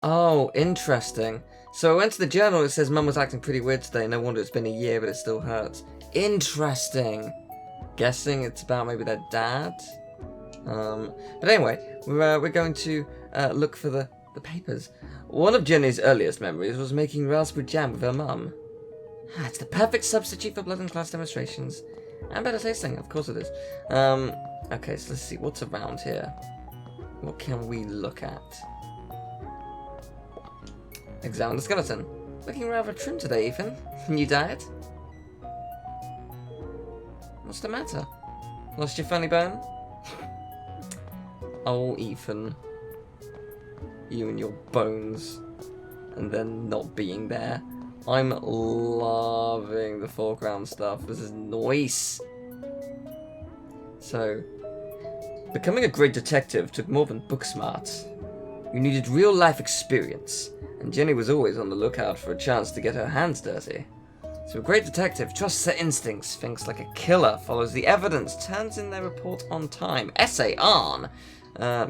Oh, interesting. So I went to the journal, it says Mum was acting pretty weird today. No wonder it's been a year, but it still hurts. Interesting. Guessing it's about maybe their dad? But anyway, we're going to look for the papers. One of Jenny's earliest memories was making raspberry jam with her mum. It's the perfect substitute for blood and class demonstrations. And better tasting, of course it is. Okay, so let's see, what's around here? What can we look at? Examine the skeleton. Looking rather trim today, Ethan. New diet? What's the matter? Lost your funny bone? Oh, Ethan. You and your bones. And then not being there. I'm loving the foreground stuff. This is nice. So, becoming a great detective took more than book smarts. You needed real-life experience, and Jenny was always on the lookout for a chance to get her hands dirty. So a great detective trusts their instincts, thinks like a killer, follows the evidence, turns in their report on time. Essay on!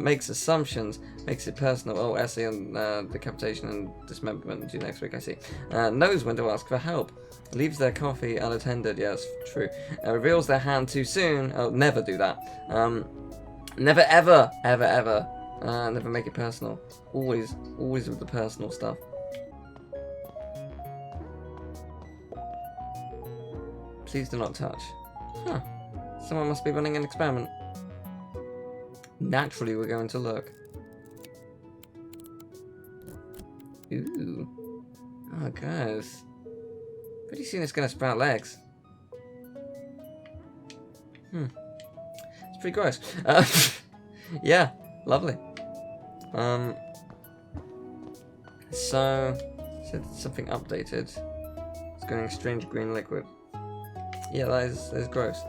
Makes assumptions, makes it personal. Oh, essay on decapitation and dismemberment due next week, I see. Knows when to ask for help. Leaves their coffee unattended, yes, true. Reveals their hand too soon. Oh, never do that. Never ever, ever, ever. Never make it personal. Always with the personal stuff. Please do not touch. Huh. Someone must be running an experiment. Naturally, we're going to look. Ooh. Oh, guys. Pretty soon it's going to sprout legs. It's pretty gross. Yeah, lovely. So, said something updated. It's going strange green liquid. Yeah, that is gross.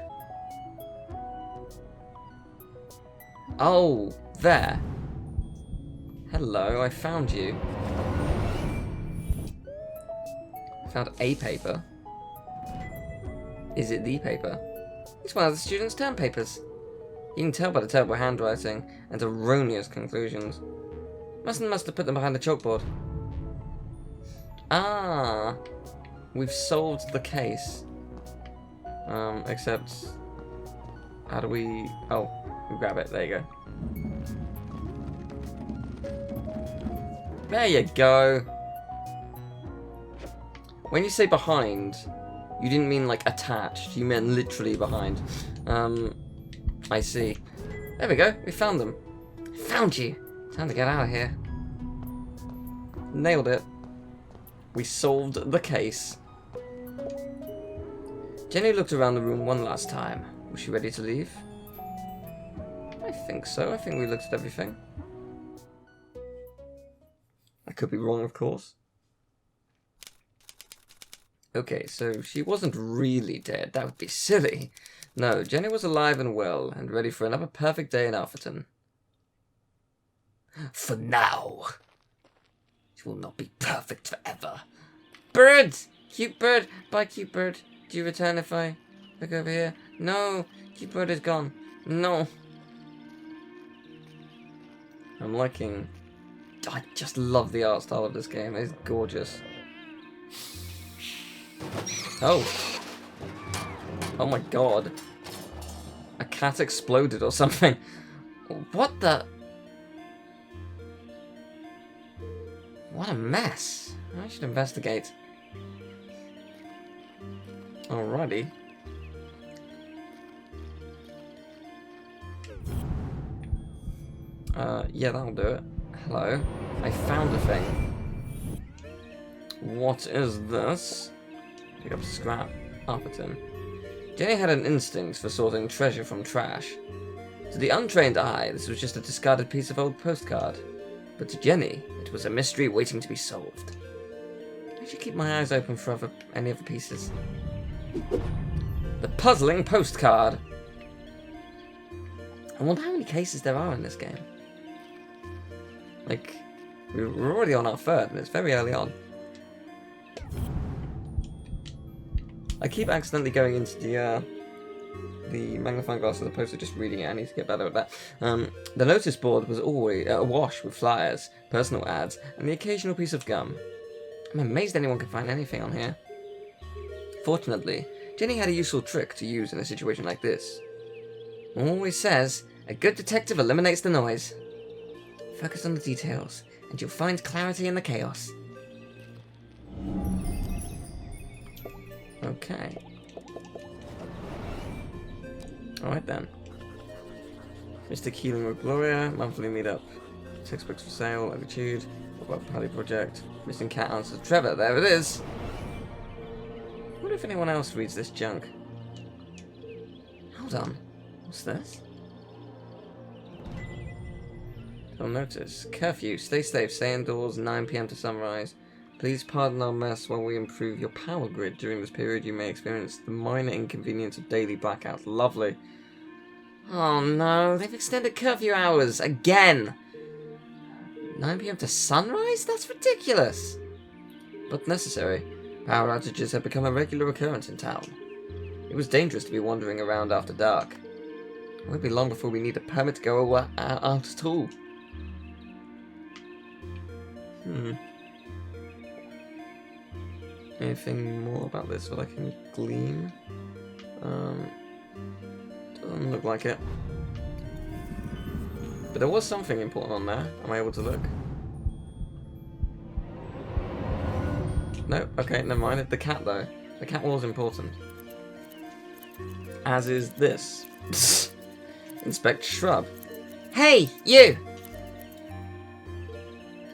Oh, there. Hello, I found you. Found a paper. Is it the paper? It's one of the students' term papers. You can tell by the terrible handwriting and erroneous conclusions. Must have put them behind the chalkboard. Ah, we've solved the case. Except, how do we? Oh, we grab it. There you go. There you go. When you say behind, you didn't mean like attached. You meant literally behind. I see. There we go. We found them. Found you. Time to get out of here. Nailed it. We solved the case. Jenny looked around the room one last time. Was she ready to leave? I think so. I think we looked at everything. I could be wrong, of course. Okay, so she wasn't really dead. That would be silly. No, Jenny was alive and well, and ready for another perfect day in Arthurton. For now. She will not be perfect forever. Birds! Cute bird! Bye, cute bird. Do you return if I look over here? No! Cute bird is gone. No! I'm liking... I just love the art style of this game. It's gorgeous. Oh. Oh my god. A cat exploded or something. What the... What a mess. I should investigate. Alrighty. Yeah, that'll do it. Hello. I found a thing. What is this? Pick up scrap. Arthurton. Jenny had an instinct for sorting treasure from trash. To the untrained eye, this was just a discarded piece of old postcard. But to Jenny, it was a mystery waiting to be solved. I should keep my eyes open for any other pieces. The puzzling postcard. I wonder how many cases there are in this game. Like, we're already on our third, and it's very early on. I keep accidentally going into the magnifying glass as opposed to just reading it. I need to get better at that. The notice board was always awash with flyers, personal ads, and the occasional piece of gum. I'm amazed anyone could find anything on here. Fortunately, Jenny had a useful trick to use in a situation like this. Always says, a good detective eliminates the noise. Focus on the details, and you'll find clarity in the chaos. Okay. Alright then. Mr. Keeling with Gloria, monthly meetup. Textbooks for sale, attitude, about party project. Missing cat answers Trevor, there it is! I wonder if anyone else reads this junk. Hold on. What's this? Don't notice. Curfew. Stay safe. Stay indoors. 9 PM to sunrise. Please pardon our mess while we improve your power grid. During this period, you may experience the minor inconvenience of daily blackouts. Lovely. Oh no, they've extended curfew hours again. 9 PM to sunrise? That's ridiculous. But necessary. Power outages have become a regular occurrence in town. It was dangerous to be wandering around after dark. It won't be long before we need a permit to go out at all. Anything more about this that I can glean? Doesn't look like it. But there was something important on there. Am I able to look? No, okay, never mind. The cat, though. The cat was important. As is this. Inspect shrub. Hey, you!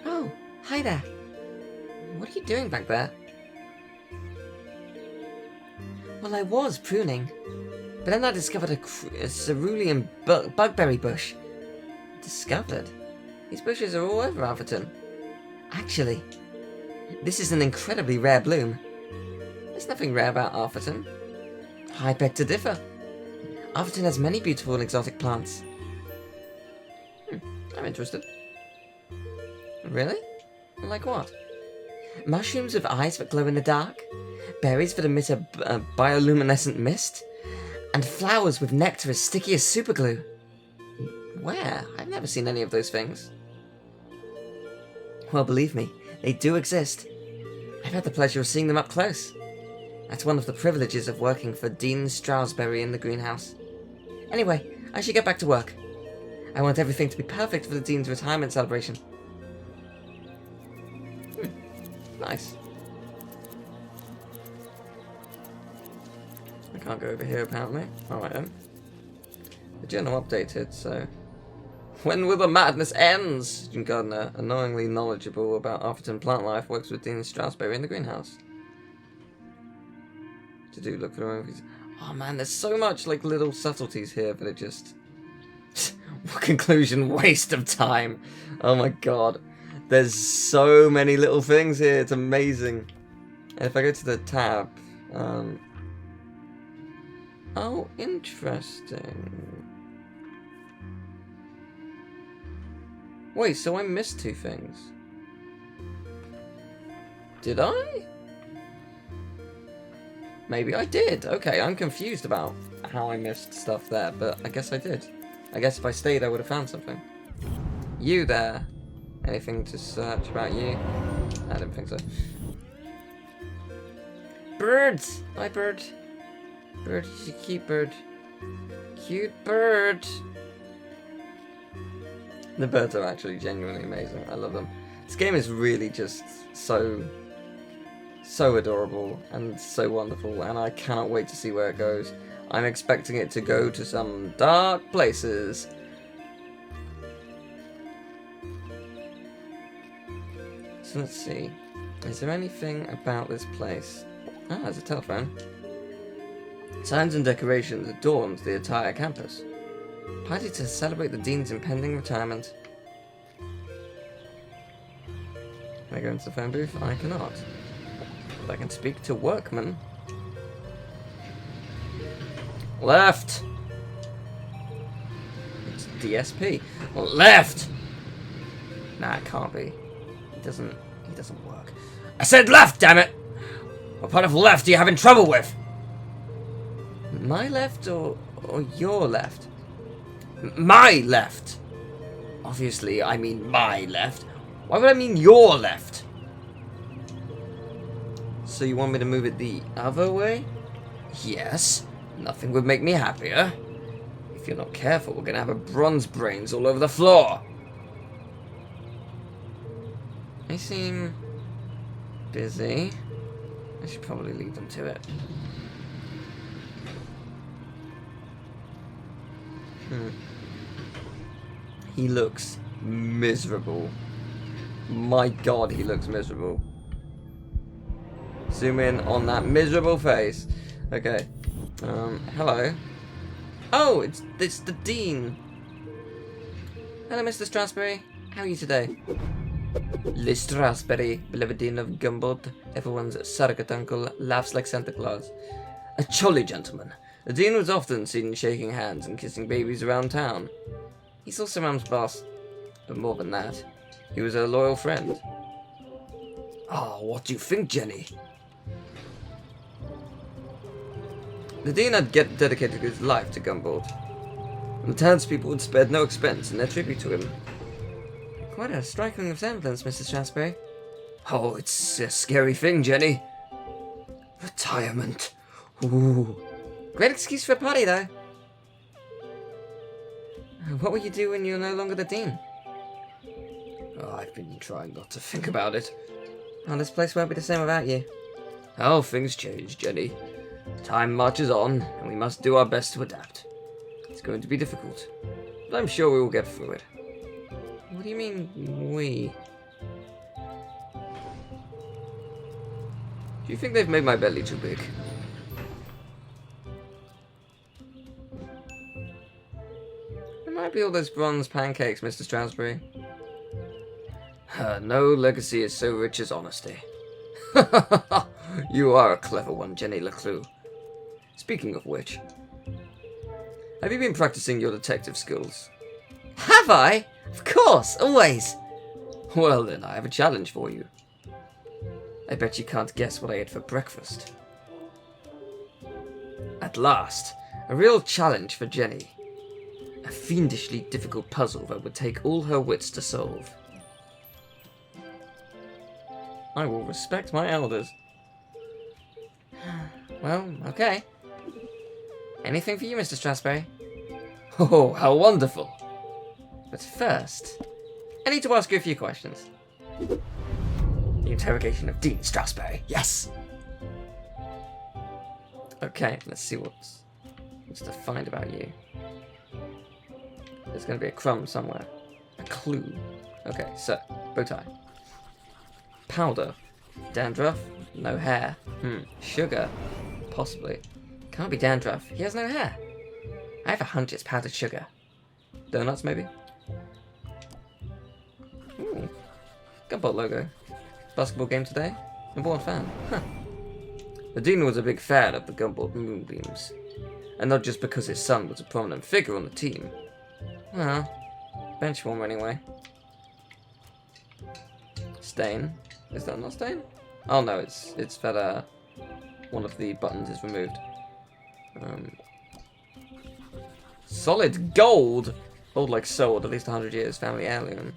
Oh, hi there. What are you doing back there? Well, I was pruning, but then I discovered a cerulean bugberry bush. Discovered? These bushes are all over Arthurton. Actually, this is an incredibly rare bloom. There's nothing rare about Arthurton. I beg to differ. Arthurton has many beautiful and exotic plants. I'm interested. Really? Like what? Mushrooms with eyes that glow in the dark, berries that emit a bioluminescent mist, and flowers with nectar as sticky as superglue. Where? I've never seen any of those things. Well, believe me, they do exist. I've had the pleasure of seeing them up close. That's one of the privileges of working for Dean Stroudsbury in the greenhouse. Anyway, I should get back to work. I want everything to be perfect for the Dean's retirement celebration. Nice. I can't go over here apparently. Alright then. The journal updated, so... When will the madness ends? Student Gardener, annoyingly knowledgeable about Arthurton plant life, works with Dean Stroudsbury in the greenhouse. To do look for the movies. Oh man, there's so much like little subtleties here, but it just... Conclusion, waste of time. Oh my god. There's so many little things here, it's amazing. And if I go to the tab... Oh, interesting. Wait, so I missed 2 things. Did I? Maybe I did. Okay, I'm confused about how I missed stuff there, but I guess I did. I guess if I stayed, I would have found something. You there. Anything to search about you? I didn't think so. Birds! Hi, bird. Bird, she's a cute bird. Cute bird. The birds are actually genuinely amazing. I love them. This game is really just so adorable and so wonderful, and I cannot wait to see where it goes. I'm expecting it to go to some dark places. So let's see. Is there anything about this place? Ah, there's a telephone. Signs and decorations adorned the entire campus. Party to celebrate the Dean's impending retirement. Can I go into the phone booth? I cannot. But I can speak to workmen. Left! It's DSP. Left! Nah, it can't be. He doesn't work. I said left, damn it! What part of left are you having trouble with? My left or Or your left? My left! Obviously, I mean my left. Why would I mean your left? So you want me to move it the other way? Yes. Nothing would make me happier. If you're not careful, we're gonna have a bronze brains all over the floor. They seem busy. I should probably leave them to it. He looks miserable. My God, he looks miserable. Zoom in on that miserable face. Okay. Hello. Oh, it's the Dean. Hello, Mr. Strasberry. How are you today? Le Strasberry, beloved Dean of Gumbald, everyone's surrogate uncle, laughs like Santa Claus. A jolly gentleman. The Dean was often seen shaking hands and kissing babies around town. He's also Mum's boss. But more than that, he was a loyal friend. Oh, what do you think, Jenny? The Dean had dedicated his life to Gumbald, and the townspeople had spared no expense in their tribute to him. Quite a striking resemblance, Mrs. Strasberry. Oh, it's a scary thing, Jenny. Retirement. Ooh. Great excuse for a party, though. What will you do when you're no longer the Dean? Oh, I've been trying not to think about it. Oh, this place won't be the same without you. Oh, things change, Jenny. Time marches on, and we must do our best to adapt. It's going to be difficult, but I'm sure we will get through it. What do you mean, we? Do you think they've made my belly too big? It might be all those bronze pancakes, Mr. Strasberry. No legacy is so rich as honesty. You are a clever one, Jenny LeClue. Speaking of which, have you been practicing your detective skills? Have I? Of course, always. Well then, I have a challenge for you. I bet you can't guess what I ate for breakfast. At last, a real challenge for Jenny. A fiendishly difficult puzzle that would take all her wits to solve. I will respect my elders. Well, okay. Anything for you, Mr. Strasberry? Oh, how wonderful! But first, I need to ask you a few questions. The interrogation of Dean Strasberry, yes! Okay, let's see what's to find about you. There's going to be a crumb somewhere. A clue. Okay, so, bow tie. Powder. Dandruff. No hair. Sugar. Possibly. Can't be dandruff. He has no hair. I have a hunch it's powdered sugar. Donuts, maybe? Ooh. Gumball logo. Basketball game today? Number 1 fan. Huh. The Dean was a big fan of the Gumball Moonbeams. And not just because his son was a prominent figure on the team. Well, bench warmer anyway. Stain. Is that not stain? Oh no, it's that one of the buttons is removed. Solid gold! Old like sold, at least 100 years, family heirloom.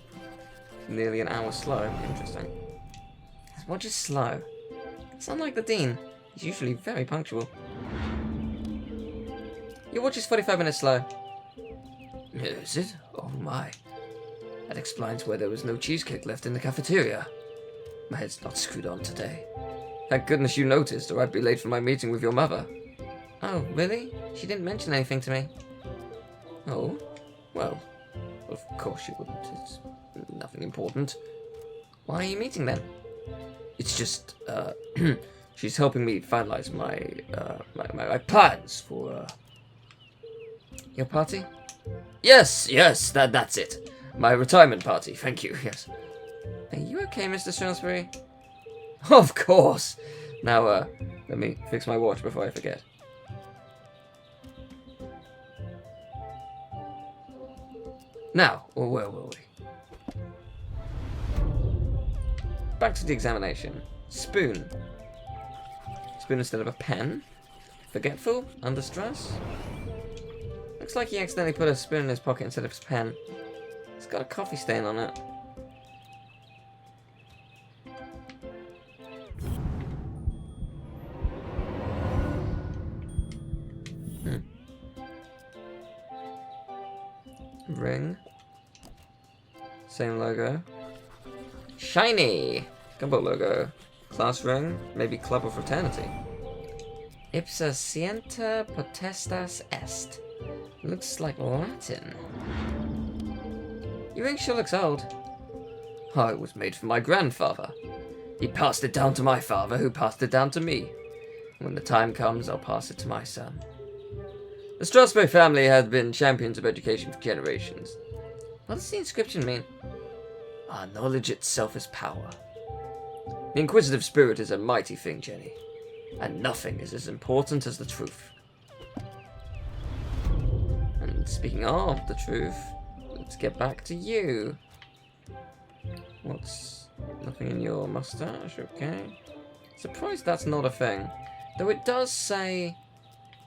Nearly an hour slow. Interesting. His watch is slow. It's unlike the Dean. He's usually very punctual. Your watch is 45 minutes slow. Is it? Oh my. That explains why there was no cheesecake left in the cafeteria. My head's not screwed on today. Thank goodness you noticed, or I'd be late for my meeting with your mother. Oh, really? She didn't mention anything to me. Oh? Well, of course she wouldn't. It's nothing important. Why are you meeting then? It's just, she's helping me finalize my plans for, your party? Yes, that's it. My retirement party, thank you, yes. Are you okay, Mr. Strasberry? Of course! Now, let me fix my watch before I forget. Now, where were we? Back to the examination. Spoon. Spoon instead of a pen. Forgetful? Under stress? Looks like he accidentally put a spoon in his pocket instead of his pen. It's got a coffee stain on it. Ring. Same logo. Shiny! Gumball logo. Class ring. Maybe club or fraternity. Ipsa scienta potestas est. Looks like Latin. Your ring sure looks old. Oh, it was made for my grandfather. He passed it down to my father, who passed it down to me. When the time comes, I'll pass it to my son. The Strasbourg family had been champions of education for generations. What does the inscription mean? Our knowledge itself is power. The inquisitive spirit is a mighty thing, Jenny. And nothing is as important as the truth. And speaking of the truth, let's get back to you. What's... nothing in your mustache, okay. Surprised that's not a thing. Though it does say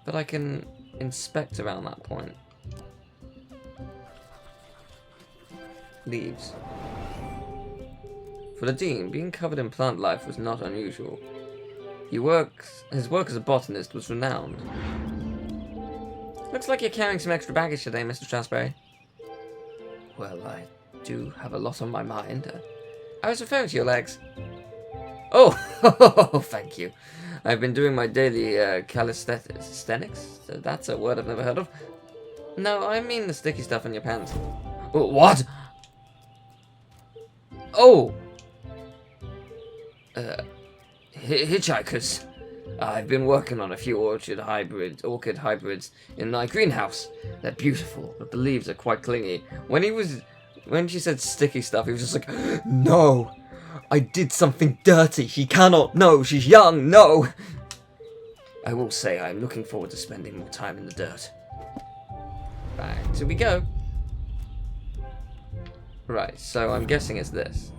that I can inspect around that point. Leaves. For the Dean, being covered in plant life was not unusual. His work as a botanist was renowned. Looks like you're carrying some extra baggage today, Mr. Strasberry. Well, I do have a lot on my mind. I was referring to your legs. Oh, thank you. I've been doing my daily calisthenics. That's a word I've never heard of. No, I mean the sticky stuff in your pants. What? Oh! Hitchhikers. I've been working on a few orchid hybrids in my greenhouse. They're beautiful, but the leaves are quite clingy. When she said sticky stuff, he was just like, no! I did something dirty. She cannot. No, she's young. No. I will say I'm looking forward to spending more time in the dirt. Back to we go. Right, so I'm guessing it's this.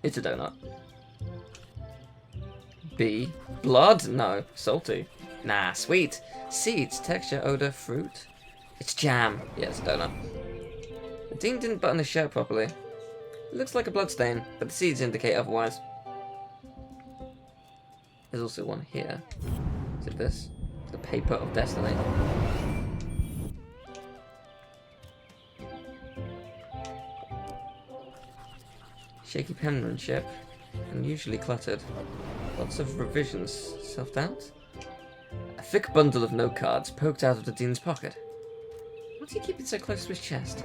It's a donut. B. Blood? No. Salty. Nah, sweet. Seeds, texture, odor, fruit. It's jam. Yeah, it's a donut. The Dean didn't button his shirt properly. It looks like a bloodstain, but the seeds indicate otherwise. There's also one here. Is it this? The paper of destiny. Shaky penmanship, unusually cluttered. Lots of revisions. Self-doubt? A thick bundle of note cards poked out of the Dean's pocket. Why do you keep it so close to his chest?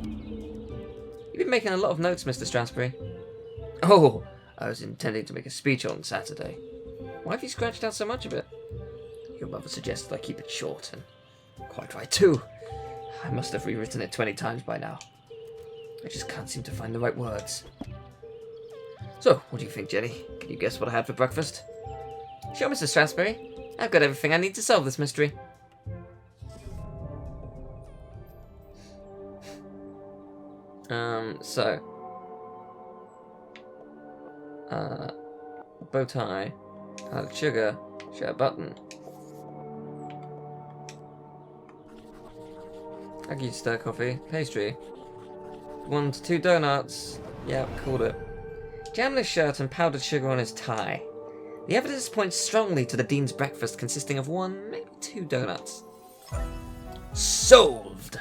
You've been making a lot of notes, Mr. Strasberry. Oh, I was intending to make a speech on Saturday. Why have you scratched out so much of it? Your mother suggested I keep it short, and quite right too. I must have rewritten it 20 times by now. I just can't seem to find the right words. So, what do you think, Jenny? Can you guess what I had for breakfast? Sure, Mr. Strasberry. I've got everything I need to solve this mystery. Bow tie, powdered sugar, share button. Aggie stir coffee, pastry. 1 to 2 donuts. Yep, called it. Jam on his shirt and powdered sugar on his tie. The evidence points strongly to the Dean's breakfast consisting of 1, maybe 2 donuts. Solved!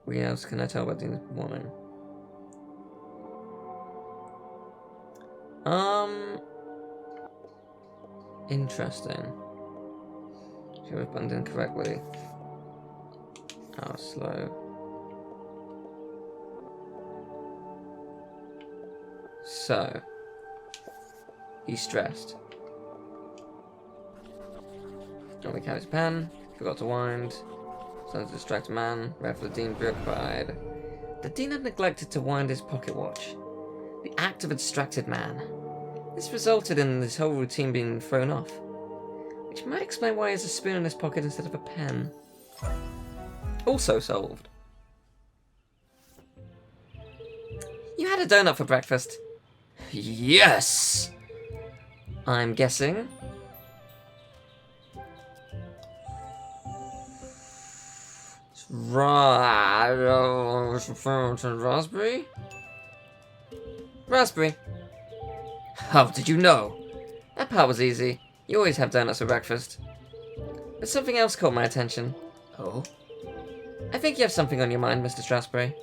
What else can I tell about Dean's morning? Interesting. She was buttoned incorrectly. How slow. So, he's stressed. Only carries a pen, forgot to wind, sent to distract a man, read for the Dean preoccupied. The Dean had neglected to wind his pocket watch. The act of a distracted man. This resulted in this whole routine being thrown off. Which might explain why he has a spoon in his pocket instead of a pen. Also solved. had a donut for breakfast. Yes! I'm guessing. Raspberry? Raspberry. How did you know? That part was easy. You always have donuts for breakfast. But something else caught my attention. Oh? I think you have something on your mind, Mr. Strasberry.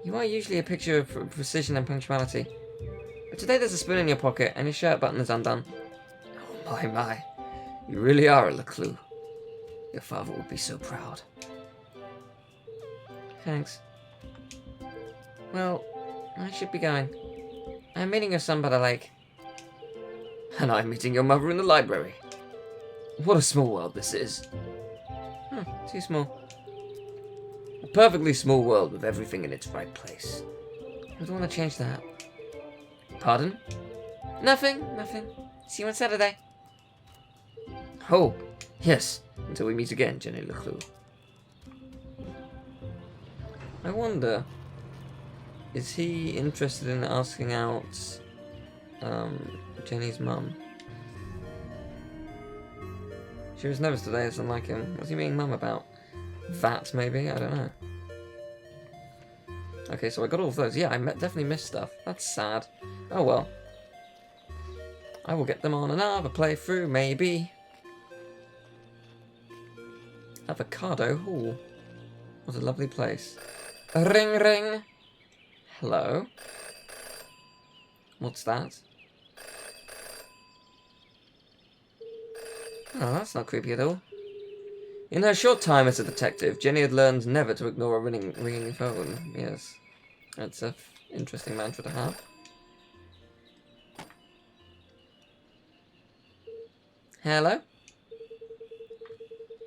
You are usually a picture of precision and punctuality. But today there's a spoon in your pocket and your shirt button is undone. Oh my. You really are a LeClue. Your father would be so proud. Thanks. Well, I should be going. I'm meeting your son by the lake. And I'm meeting your mother in the library. What a small world this is. Too small. A perfectly small world with everything in its right place. I don't want to change that. Pardon? Nothing. See you on Saturday. Oh, yes. Until we meet again, Jenny LeClue. I wonder, is he interested in asking out Jenny's mum? She was nervous today, doesn't like him. What's he meeting mum about? That, maybe? I don't know. Okay, so I got all of those. Yeah, I definitely missed stuff. That's sad. Oh well. I will get them on another playthrough, maybe. Avocado Hall. What a lovely place. Ring ring. Hello. What's that? Oh, that's not creepy at all. In her short time as a detective, Jenny had learned never to ignore a ringing phone. Yes. That's an interesting mantra to have. Hello?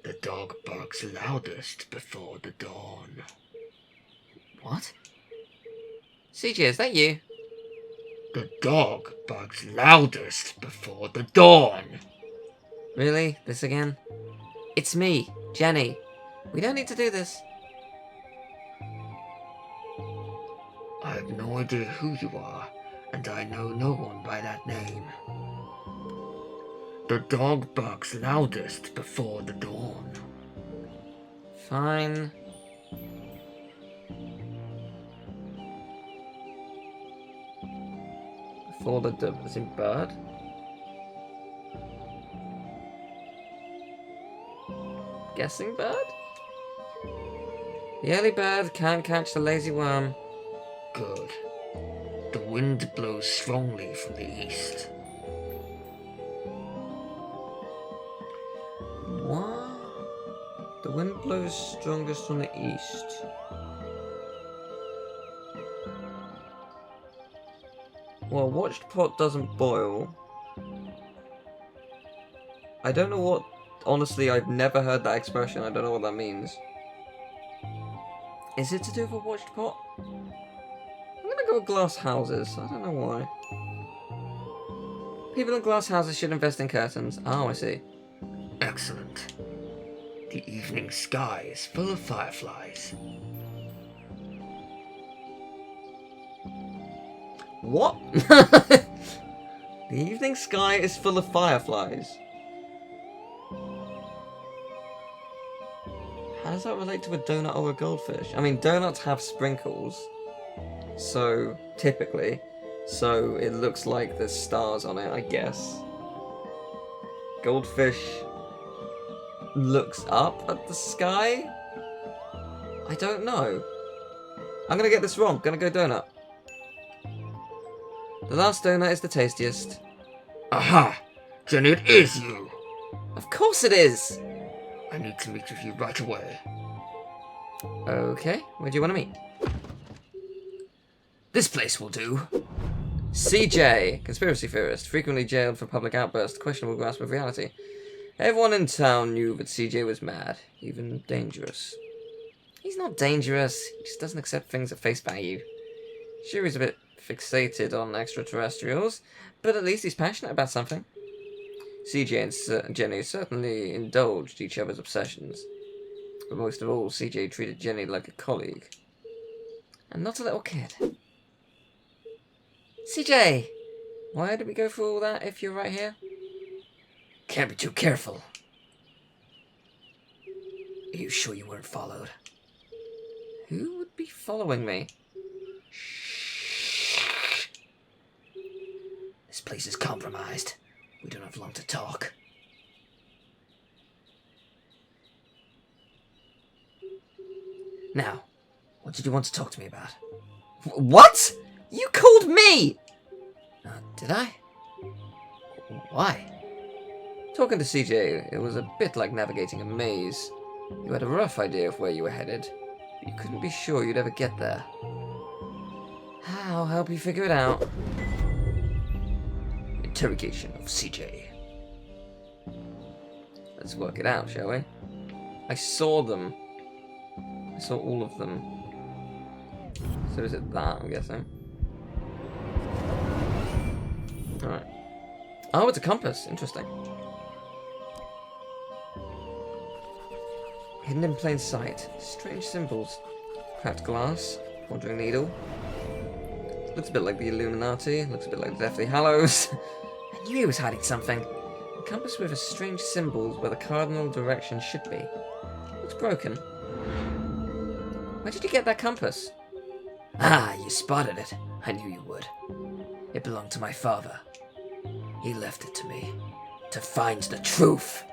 The dog barks loudest before the dawn. What? CJ, is that you? The dog barks loudest before the dawn. Really? This again? It's me, Jenny. We don't need to do this. I have no idea who you are, and I know no one by that name. The dog barks loudest before the dawn. Fine. Before the as in bird? Guessing bird? The early bird can't catch the lazy worm. Good. The wind blows strongly from the east. What? The wind blows strongest from the east. Well, watched pot doesn't boil. I don't know what... Honestly, I've never heard that expression. I don't know what that means. Is it to do with a watched pot? I'm gonna go with glass houses. I don't know why. People in glass houses should invest in curtains. Oh, I see. Excellent. The evening sky is full of fireflies. What? The evening sky is full of fireflies. How does that relate to a donut or a goldfish? I mean, donuts have sprinkles. So, typically. So, it looks like there's stars on it, I guess. Goldfish looks up at the sky? I don't know. I'm gonna get this wrong. Gonna go donut. The last donut is the tastiest. Aha! Jenny, it is you! Of course it is! I need to meet with you right away. Okay, where do you want to meet? This place will do. CJ, conspiracy theorist, frequently jailed for public outbursts, questionable grasp of reality. Everyone in town knew that CJ was mad, even dangerous. He's not dangerous, he just doesn't accept things at face value. Sure, he's a bit fixated on extraterrestrials, but at least he's passionate about something. CJ and Jenny certainly indulged each other's obsessions. But most of all, CJ treated Jenny like a colleague. And not a little kid. CJ! Why did we go through all that if you're right here? Can't be too careful. Are you sure you weren't followed? Who would be following me? This place is compromised. We don't have long to talk. Now, what did you want to talk to me about? What? You called me! Did I? Why? Talking to CJ, it was a bit like navigating a maze. You had a rough idea of where you were headed, but you couldn't be sure you'd ever get there. I'll help you figure it out. Interrogation of CJ. Let's work it out, shall we? I saw them. I saw all of them. So is it that, I'm guessing? Alright. Oh, it's a compass. Interesting. Hidden in plain sight. Strange symbols. Cracked glass. Wandering needle. Looks a bit like the Illuminati. Looks a bit like the Deathly Hallows. I knew he was hiding something. A compass with a strange symbols where the cardinal direction should be. Looks broken. Where did you get that compass? Ah, you spotted it. I knew you would. It belonged to my father. He left it to me. To find the truth.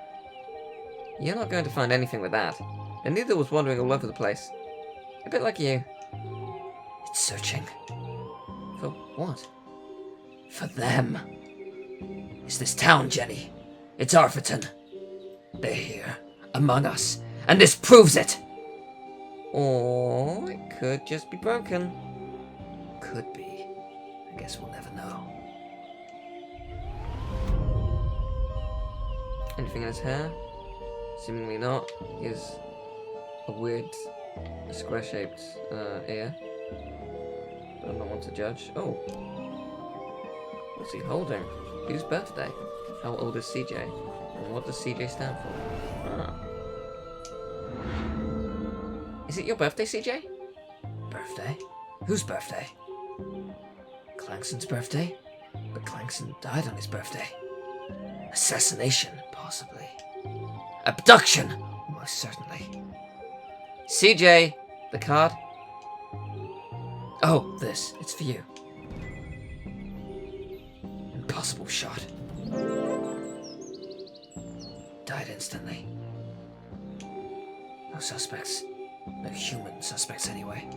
You're not going to find anything with that. The needle was wandering all over the place. A bit like you. It's searching. For what? For them. It's this town, Jenny. It's Arthurton. They're here, among us, and this proves it. Or it could just be broken. Could be. I guess we'll never know. Anything in his hair? Seemingly not. He has a weird, square-shaped ear. But I'm not one to judge. Oh. What's he holding? Whose birthday? How old is CJ? And what does CJ stand for? Ah. Is it your birthday, CJ? Birthday? Whose birthday? Clankson's birthday? But Clankson died on his birthday. Assassination, possibly. Abduction, most certainly. CJ! The card? Oh, this. It's for you. Impossible shot. Died instantly. No suspects. No human suspects, anyway.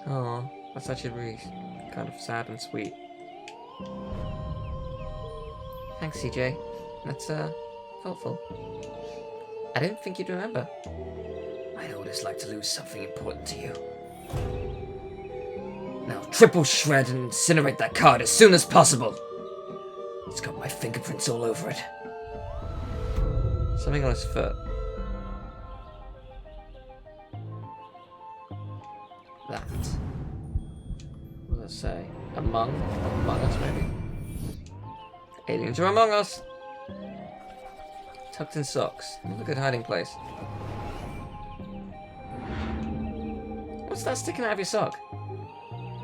Oh, that's actually really kind of sad and sweet. Thanks, CJ. That's, helpful. I didn't think you'd remember. I know what it's like to lose something important to you. Now triple shred and incinerate that card as soon as possible. It's got my fingerprints all over it. Something on his foot. That. What does it say? Among us, maybe? Aliens are among us! Tucked in socks. Not a good hiding place. What's that sticking out of your sock?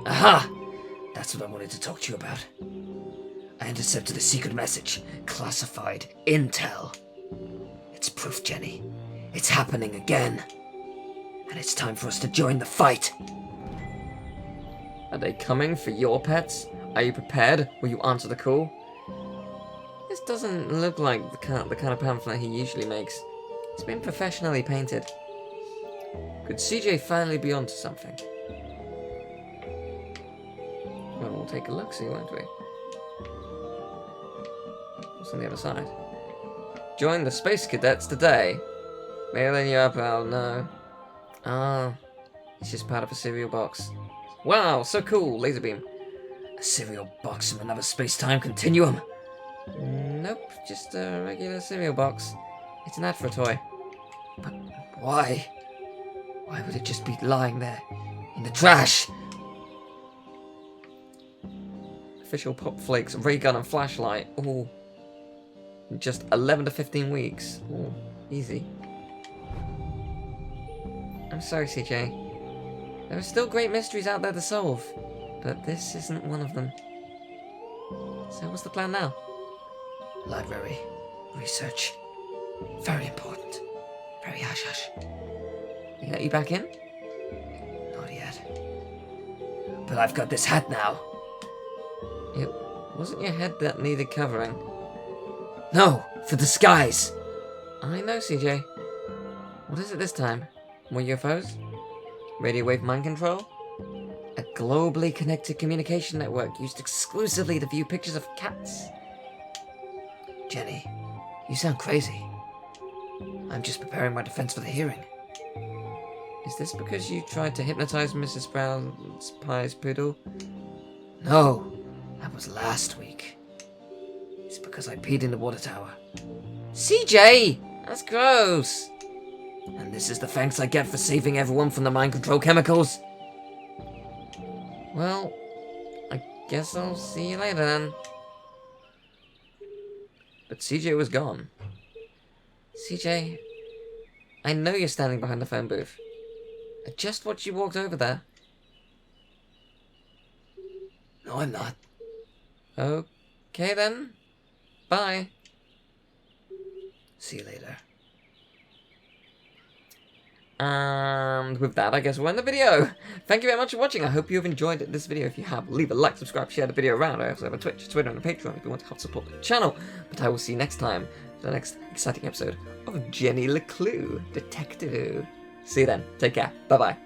Aha! That's what I wanted to talk to you about. I intercepted a secret message. Classified intel. It's proof, Jenny. It's happening again. And it's time for us to join the fight. Are they coming for your pets? Are you prepared? Will you answer the call? This doesn't look like the kind of pamphlet he usually makes. It's been professionally painted. Could CJ finally be onto something? Well, we'll take a look, see, won't we? What's on the other side? Join the Space Cadets today. Mailing you up, Al, no. Ah, it's just part of a cereal box. Wow, so cool, laser beam. A cereal box from another space-time continuum? Nope, just a regular cereal box. It's an ad for a toy. But why? Why would it just be lying there? In the trash? Official Pop Flakes, ray gun and flashlight. Ooh. In just 11 to 15 weeks. Ooh, easy. I'm sorry, CJ. There are still great mysteries out there to solve. But this isn't one of them. So what's the plan now? Library. Research. Very important. Very hush-hush. He let you back in? Not yet. But I've got this hat now. It wasn't your head that needed covering. No, for disguise. I know, CJ. What is it this time? More UFOs? Radio wave mind control? A globally connected communication network used exclusively to view pictures of cats? Jenny, you sound crazy. I'm just preparing my defense for the hearing. Is this because you tried to hypnotize Mrs. Brown's Pie's poodle? No, that was last week. It's because I peed in the water tower. CJ! That's gross! And this is the thanks I get for saving everyone from the mind control chemicals? Well, I guess I'll see you later then. But CJ was gone. CJ, I know you're standing behind the phone booth. I just watched you walked over there. No, I'm not. Okay then. Bye. See you later. And with that, I guess we'll end the video. Thank you very much for watching. I hope you have enjoyed this video. If you have, leave a like, subscribe, share the video around. I also have a Twitch, Twitter, and a Patreon if you want to help support the channel. But I will see you next time for the next exciting episode of Jenny LeClue Detectivu. See you then. Take care. Bye-bye.